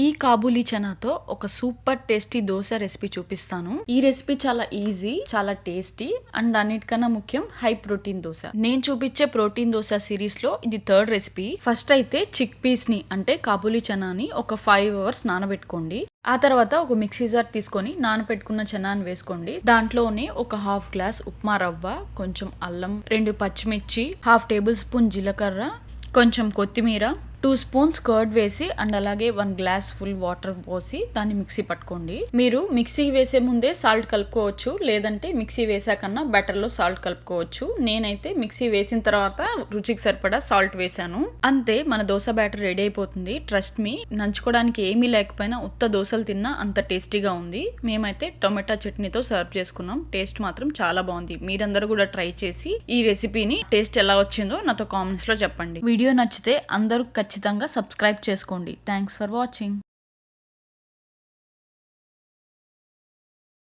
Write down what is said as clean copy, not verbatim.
ఈ కాబూలీ చనాతో ఒక super tasty dosa recipe చూపిస్తాను. ఈ రెసిపీ చాలా ఈజీ, చాలా టేస్టీ అండ్ అన్నిటికన్నా ముఖ్యం హై ప్రోటీన్ దోశ. నేను చూపించే ప్రోటీన్ దోశ సిరీస్ లో ఇది థర్డ్ రెసిపీ. ఫస్ట్ అయితే చిక్ పీస్ ని అంటే కాబూలీ చనాని ఒక 5 hours నానబెట్టుకోండి. ఆ తర్వాత ఒక మిక్సీ జార్ తీసుకొని నానబెట్టుకున్న చనాన్ని వేసుకోండి. దాంట్లోనే ఒక 1/2 glass ఉప్మా రవ్వ, కొంచెం అల్లం, 2 పచ్చిమిర్చి, 1/2 tablespoon జీలకర్ర, కొంచెం కొత్తిమీర, 2 spoons కర్డ్ వేసి అండ్ అలాగే 1 glass ఫుల్ వాటర్ పోసి దాన్ని మిక్సీ పట్టుకోండి. మీరు మిక్సీ వేసే ముందే సాల్ట్ కలుపుకోవచ్చు, లేదంటే మిక్సీ వేసాకన్నా బెటర్ లో సాల్ట్ కలుపుకోవచ్చు. నేనైతే మిక్సీ వేసిన తర్వాత రుచికి సరిపడా సాల్ట్ వేసాను. అంతే, మన దోశ బ్యాటర్ రెడీ అయిపోతుంది. ట్రస్ట్ మీ, నంచుకోవడానికి ఏమీ లేకపోయినా ఉత్త దోశలు తిన్నా అంత టేస్టీగా ఉంది. మేమైతే టొమాటో చట్నీతో సర్వ్ చేసుకున్నాం. టేస్ట్ మాత్రం చాలా బాగుంది. మీరందరూ కూడా ట్రై చేసి ఈ రెసిపీని టేస్ట్ ఎలా వచ్చిందో నాతో కామెంట్స్ లో చెప్పండి. వీడియో నచ్చితే అందరూ ఖచ్చితంగా సబ్స్క్రైబ్ చేసుకోండి. Thanks for watching.